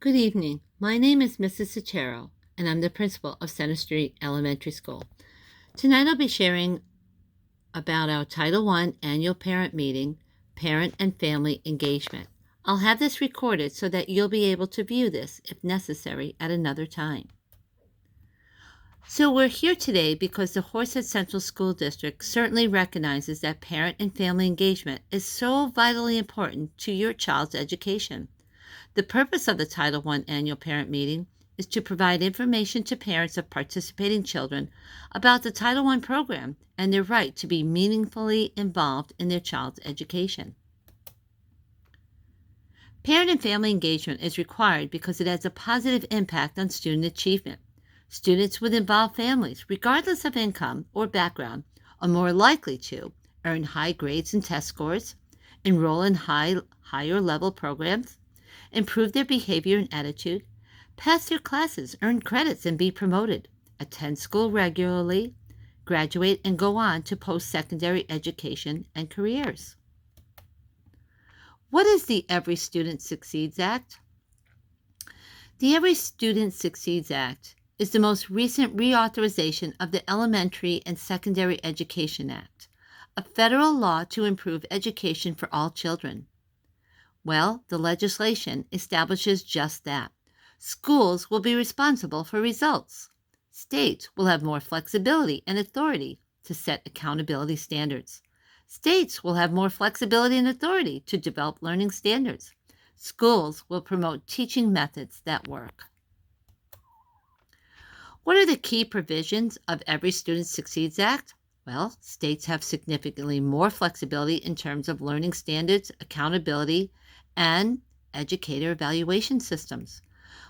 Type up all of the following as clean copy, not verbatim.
Good evening. My name is Mrs. Sachero, and I'm the principal of Center Street Elementary School. Tonight I'll be sharing about our Title I annual parent meeting, Parent and Family Engagement. I'll have this recorded so that you'll be able to view this, if necessary, at another time. So we're here today because the Horsehead Central School District certainly recognizes that parent and family engagement is so vitally important to your child's education. The purpose of the Title I annual parent meeting is to provide information to parents of participating children about the Title I program and their right to be meaningfully involved in their child's education. Parent and family engagement is required because it has a positive impact on student achievement. Students with involved families, regardless of income or background, are more likely to earn high grades and test scores, enroll in higher level programs, improve their behavior and attitude, pass their classes, earn credits, and be promoted, attend school regularly, graduate, and go on to post-secondary education and careers. What is the Every Student Succeeds Act? The Every Student Succeeds Act is the most recent reauthorization of the Elementary and Secondary Education Act, a federal law to improve education for all children. Well, the legislation establishes just that. Schools will be responsible for results. States will have more flexibility and authority to set accountability standards. States will have more flexibility and authority to develop learning standards. Schools will promote teaching methods that work. What are the key provisions of Every Student Succeeds Act? Well, states have significantly more flexibility in terms of learning standards, accountability, and educator evaluation systems.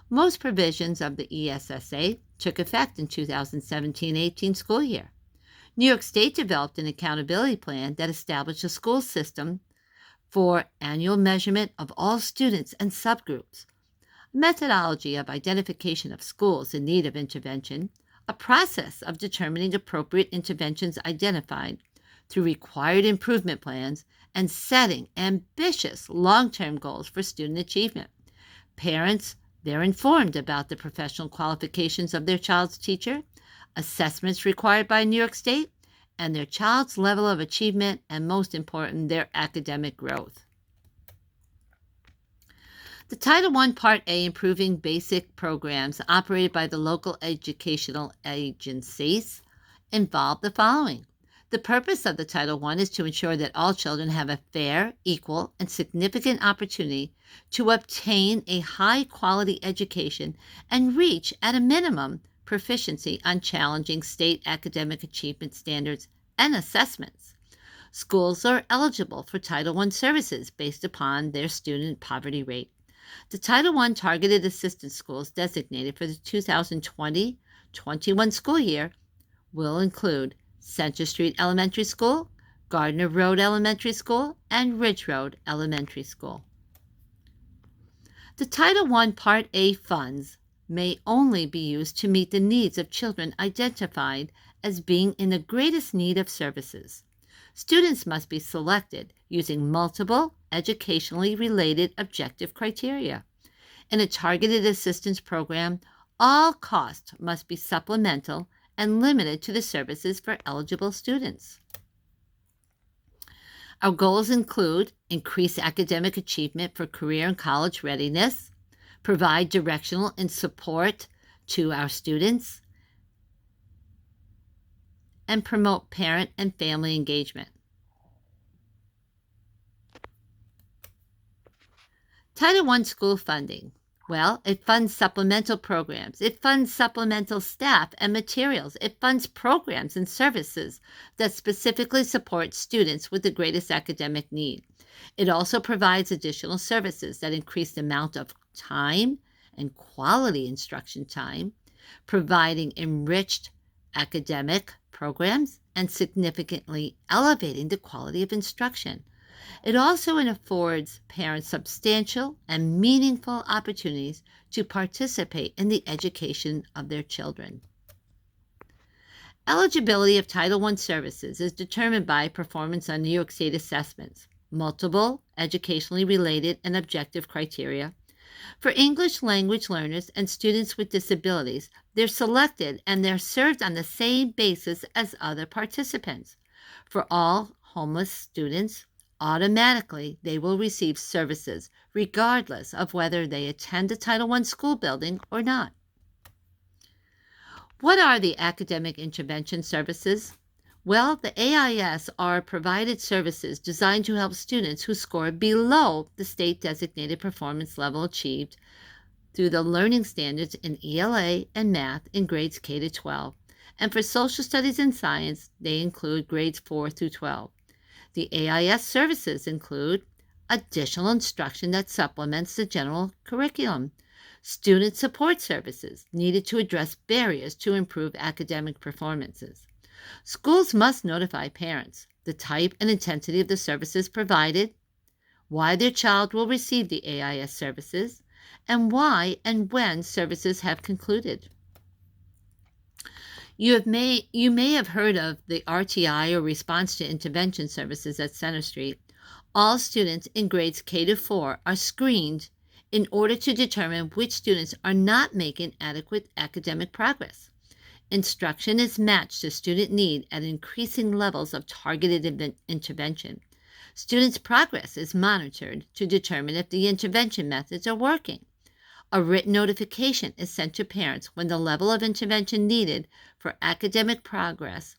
Most provisions of the ESSA took effect in 2017-18 school year. New York State developed an accountability plan that established a school system for annual measurement of all students and subgroups, a methodology of identification of schools in need of intervention, a process of determining appropriate interventions identified through required improvement plans, and setting ambitious long-term goals for student achievement. Parents, they're informed about the professional qualifications of their child's teacher, assessments required by New York State, and their child's level of achievement, and most important, their academic growth. The Title I Part A Improving Basic Programs operated by the local educational agencies involve the following. The purpose of the Title I is to ensure that all children have a fair, equal, and significant opportunity to obtain a high-quality education and reach, at a minimum, proficiency on challenging state academic achievement standards and assessments. Schools are eligible for Title I services based upon their student poverty rate. The Title I Targeted Assistance Schools designated for the 2020-21 school year will include Center Street Elementary School, Gardner Road Elementary School, and Ridge Road Elementary School. The Title I Part A funds may only be used to meet the needs of children identified as being in the greatest need of services. Students must be selected using multiple educationally related objective criteria. In a targeted assistance program, all costs must be supplemental and limited to the services for eligible students. Our goals include increase academic achievement for career and college readiness, provide directional and support to our students, and promote parent and family engagement. Title I school funding. Well, it funds supplemental programs. It funds supplemental staff and materials. It funds programs and services that specifically support students with the greatest academic need. It also provides additional services that increase the amount of time and quality instruction time, providing enriched academic programs and significantly elevating the quality of instruction. It also affords parents substantial and meaningful opportunities to participate in the education of their children. Eligibility of Title I services is determined by performance on New York State assessments, multiple educationally related and objective criteria, For English language learners and students with disabilities, they're selected and they're served on the same basis as other participants. For all homeless students, automatically they will receive services regardless of whether they attend a Title I school building or not. What are the academic intervention services? Well, the AIS are provided services designed to help students who score below the state designated performance level achieved through the learning standards in ELA and math in grades K to 12. And for social studies and science, they include grades 4 through 12. The AIS services include additional instruction that supplements the general curriculum, student support services needed to address barriers to improve academic performances. Schools must notify parents the type and intensity of the services provided, why their child will receive the AIS services, and why and when services have concluded. You may have heard of the RTI, or Response to Intervention Services, at Center Street. All students in grades K to 4 are screened in order to determine which students are not making adequate academic progress. Instruction is matched to student need at increasing levels of targeted intervention. Students' progress is monitored to determine if the intervention methods are working. A written notification is sent to parents when the level of intervention needed for academic progress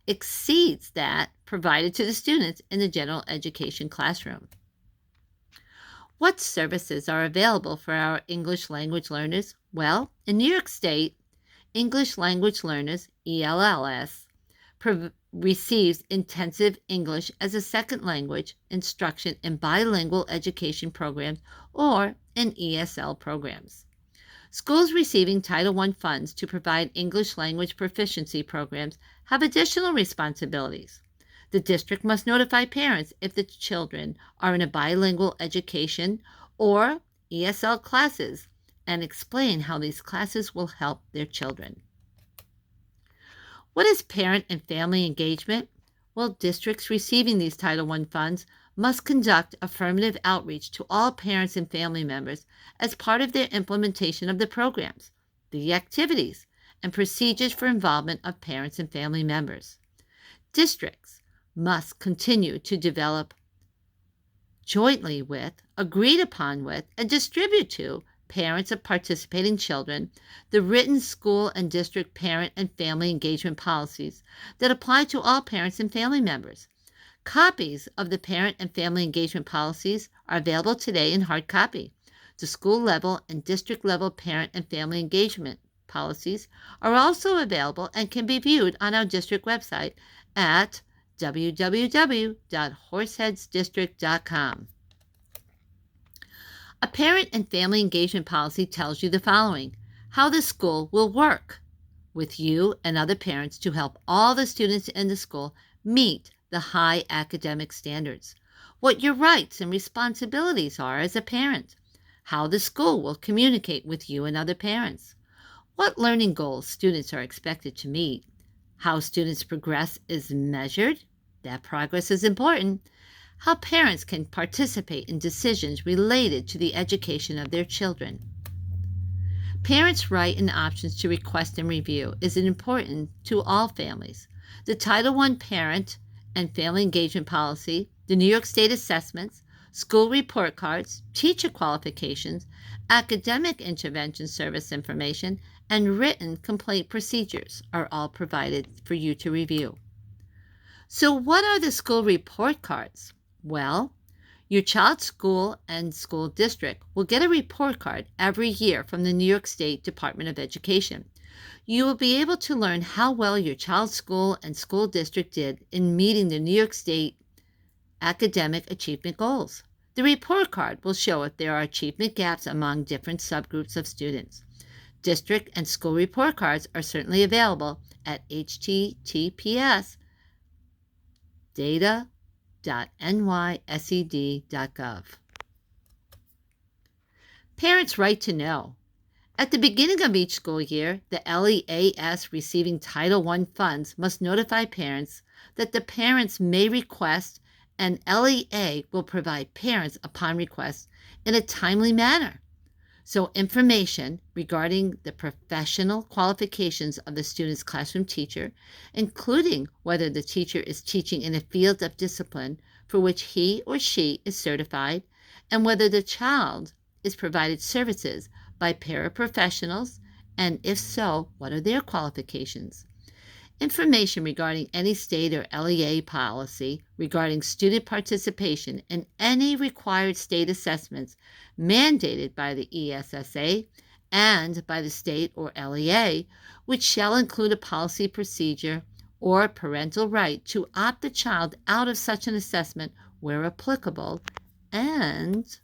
exceeds that provided to the students in the general education classroom. What services are available for our English language learners? Well, in New York State, English language learners, ELLS, receives intensive English as a second language instruction in bilingual education programs or in ESL programs. Schools receiving Title I funds to provide English language proficiency programs have additional responsibilities. The district must notify parents if the children are in a bilingual education or ESL classes and explain how these classes will help their children. What is parent and family engagement? Well, districts receiving these Title I funds must conduct affirmative outreach to all parents and family members as part of their implementation of the programs, the activities, and procedures for involvement of parents and family members. Districts must continue to develop jointly with, agreed upon with, and distribute to parents of participating children the written school and district parent and family engagement policies that apply to all parents and family members. Copies of the parent and family engagement policies are available today in hard copy. The school level and district level parent and family engagement policies are also available and can be viewed on our district website at www.horseheadsdistrict.com. A parent and family engagement policy tells you the following: how the school will work with you and other parents to help all the students in the school meet the high academic standards, what your rights and responsibilities are as a parent, how the school will communicate with you and other parents, what learning goals students are expected to meet, how students' progress is measured, that progress is important, how parents can participate in decisions related to the education of their children. Parents' right and options to request and review is important to all families. The Title I Parent and Family Engagement Policy, the New York State assessments, school report cards, teacher qualifications, academic intervention service information, and written complaint procedures are all provided for you to review. So what are the school report cards? Well, your child's school and school district will get a report card every year from the New York State Department of Education. You will be able to learn how well your child's school and school district did in meeting the New York State academic achievement goals. The report card will show if there are achievement gaps among different subgroups of students. District and school report cards are certainly available at https://data.nysed.gov. Parents' right to know. At the beginning of each school year, the LEAS receiving Title I funds must notify parents that the parents may request, and LEA will provide parents upon request in a timely manner. So information regarding the professional qualifications of the student's classroom teacher, including whether the teacher is teaching in a field of discipline for which he or she is certified, and whether the child is provided services by paraprofessionals, and if so, what are their qualifications? Information regarding any state or LEA policy regarding student participation in any required state assessments mandated by the ESSA and by the state or LEA, which shall include a policy procedure or parental right to opt the child out of such an assessment where applicable, and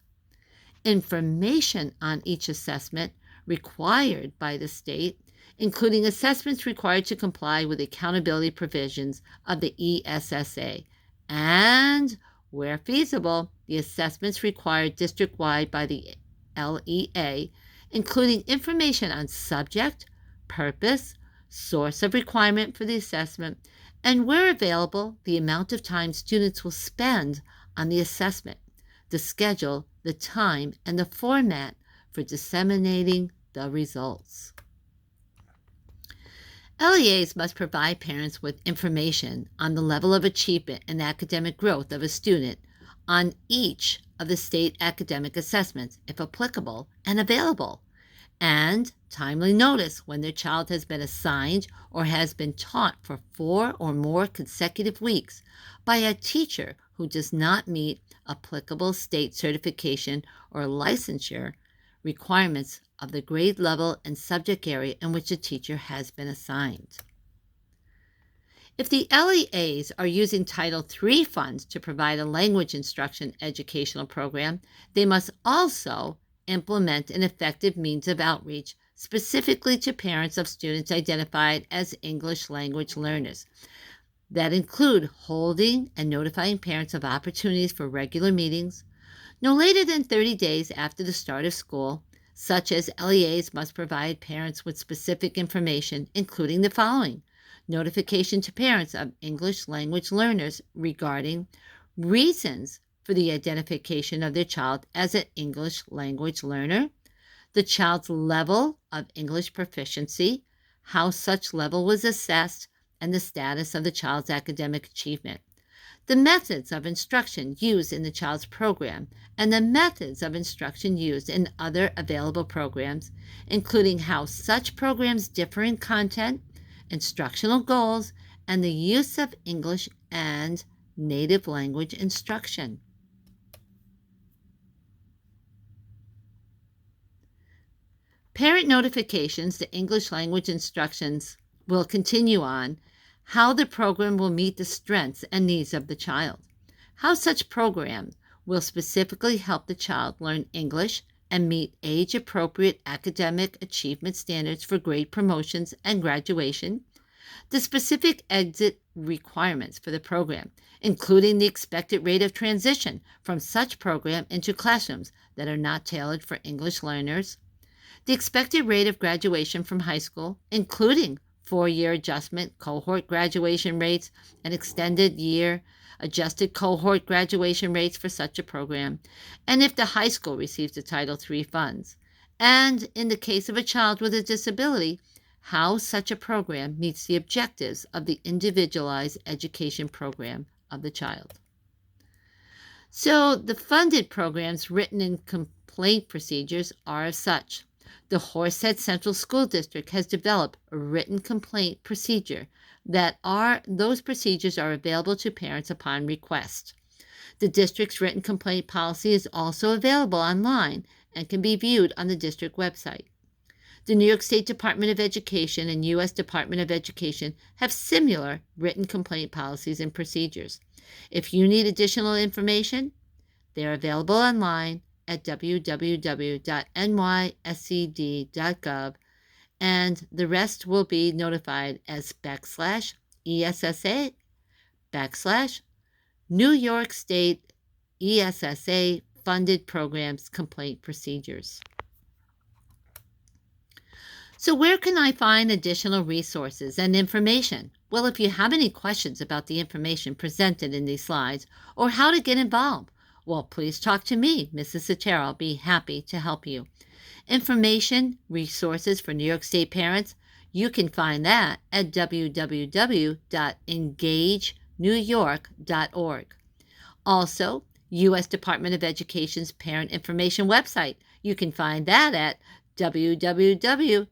information on each assessment required by the state, including assessments required to comply with the accountability provisions of the ESSA, and, where feasible, the assessments required district-wide by the LEA, including information on subject, purpose, source of requirement for the assessment, and, where available, the amount of time students will spend on the assessment, the schedule, the time, and the format for disseminating the results. LEAs must provide parents with information on the level of achievement and academic growth of a student on each of the state academic assessments, if applicable and available, and timely notice when their child has been assigned or has been taught for 4 or more consecutive weeks by a teacher who does not meet applicable state certification or licensure requirements of the grade level and subject area in which a teacher has been assigned. If the LEAs are using Title III funds to provide a language instruction educational program, they must also implement an effective means of outreach specifically to parents of students identified as English language learners that include holding and notifying parents of opportunities for regular meetings no later than 30 days after the start of school, such as LEAs must provide parents with specific information, including the following: notification to parents of English language learners regarding reasons for the identification of their child as an English language learner, the child's level of English proficiency, how such level was assessed, and the status of the child's academic achievement, the methods of instruction used in the child's program, and the methods of instruction used in other available programs, including how such programs differ in content, instructional goals, and the use of English and native language instruction. Parent notifications to English language instructions will continue on how the program will meet the strengths and needs of the child, how such programs will specifically help the child learn English and meet age-appropriate academic achievement standards for grade promotions and graduation, the specific exit requirements for the program, including the expected rate of transition from such program into classrooms that are not tailored for English learners, the expected rate of graduation from high school, including 4-year adjustment cohort graduation rates and extended year adjusted cohort graduation rates for such a program, and if the high school receives the Title III funds, and in the case of a child with a disability, how such a program meets the objectives of the individualized education program of the child. So the funded programs written in complaint procedures are as such. The Horsehead Central School District has developed a written complaint procedure those procedures are available to parents upon request. The district's written complaint policy is also available online and can be viewed on the district website. The New York State Department of Education and U.S. Department of Education have similar written complaint policies and procedures. If you need additional information, they are available online at www.nyscd.gov, and the rest will be notified as /ESSA /New York State ESSA funded programs complaint procedures. So where can I find additional resources and information? Well, if you have any questions about the information presented in these slides or how to get involved, Well, please talk to me, Mrs. Sotero. I'll be happy to help you. Information, resources for New York State parents, you can find that at www.engagenewyork.org. Also, U.S. Department of Education's Parent Information website. You can find that at www.2.ed.gov.